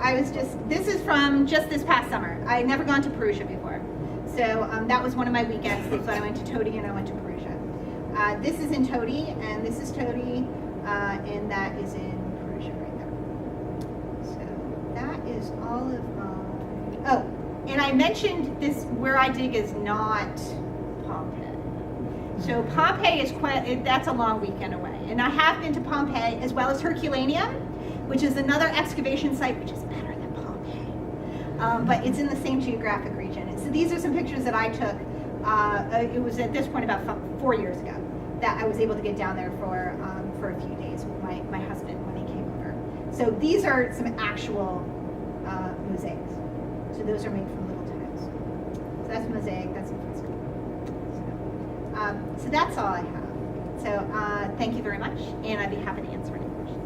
this is from just this past summer. I had never gone to Perugia before. So that was one of my weekends. So I went to Todi and I went to Perugia. This is in Todi, and this is Todi, and that is in Perugia right there. So that is all of my, oh, and I mentioned this, where I dig is not Pompeii. So Pompeii is that's a long weekend away. And I have been to Pompeii as well as Herculaneum, which is another excavation site, which is better than Pompeii. But it's in the same geographic region. And so these are some pictures that I took. It was at this point about 4 years ago that I was able to get down there for a few days with my husband when he came over. So these are some actual mosaics. So those are made from little tiles. So that's mosaic, that's in fresco. So that's all I have. So thank you very much, and I'd be happy to answer any questions.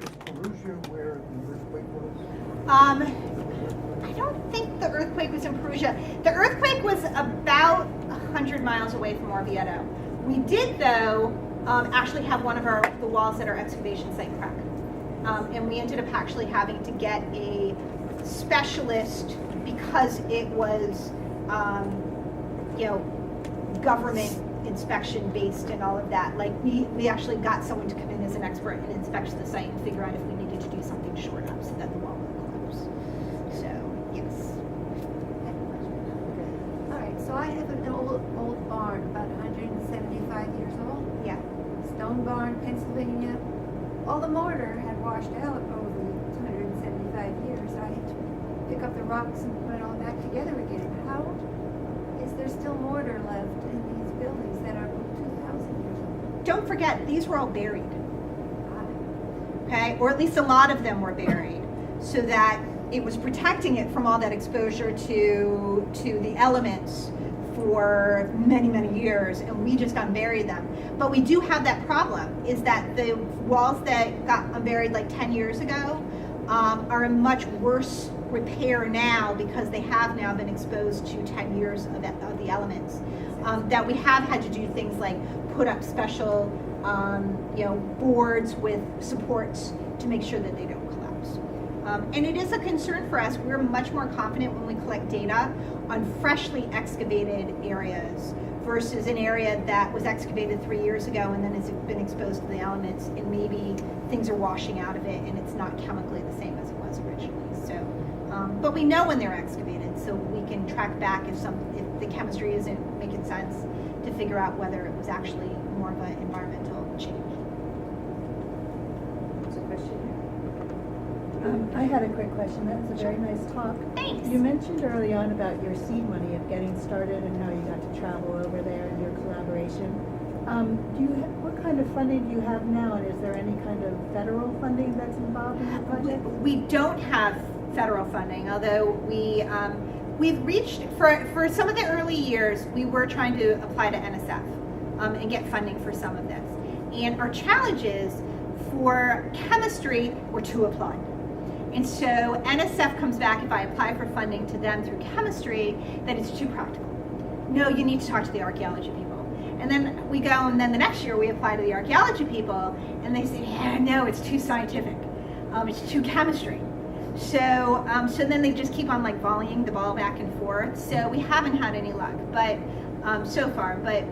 Is Perugia where the earthquake was? I don't think the earthquake was in Perugia. The earthquake was about 100 miles away from Orvieto. We did, though, actually have one of the walls at our excavation site crack. And we ended up actually having to get a specialist because it was, government inspection based and all of that. Like we actually got someone to come in as an expert and inspect the site and figure out if we needed to do something short up so that the wall would collapse. So yes. All right, so I have an old barn, about 175 years old. Yeah. Stone barn, Pennsylvania. All the mortar had washed out over the 175 years. I had to pick up the rocks and put it all back together again. How is there still mortar left in these buildings that are 2,000 years old? Don't forget, these were all buried. Okay, or at least a lot of them were buried, so that it was protecting it from all that exposure to the elements for many, many years, and we just unburied them. But we do have that problem, is that the walls that got unburied like 10 years ago are in much worse repair now because they have now been exposed to 10 years of the elements. That we have had to do things like put up special boards with supports to make sure that they don't collapse. And it is a concern for us. We're much more confident when we collect data on freshly excavated areas versus an area that was excavated 3 years ago and then has been exposed to the elements, and maybe things are washing out of it and it's not chemically the same as it was originally. So, but we know when they're excavated, so we can track back if the chemistry isn't making sense to figure out whether it was actually more of an environmental change. There's a question here. I had a quick question. That was a very nice talk. Thanks. You mentioned early on about your seed money of getting started and how you got to travel over there and your collaboration. What kind of funding do you have now, and is there any kind of federal funding that's involved in the project? We don't have federal funding, although we've reached, for some of the early years, we were trying to apply to NSF and get funding for some of this. And our challenges for chemistry were to apply. And so NSF comes back, if I apply for funding to them through chemistry, that it's too practical. No, you need to talk to the archaeology people. And then we go, and then the next year we apply to the archaeology people, and they say, yeah, no, it's too scientific. It's too chemistry. So then they just keep on like volleying the ball back and forth. So we haven't had any luck, but so far. But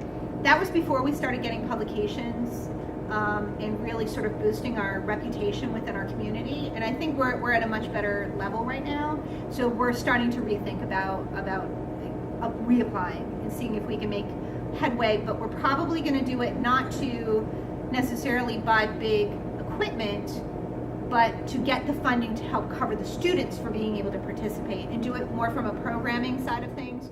that was before we started getting publications and really sort of boosting our reputation within our community. And I think we're at a much better level right now. So we're starting to rethink about reapplying and seeing if we can make headway. But we're probably going to do it not to necessarily buy big equipment, but to get the funding to help cover the students for being able to participate and do it more from a programming side of things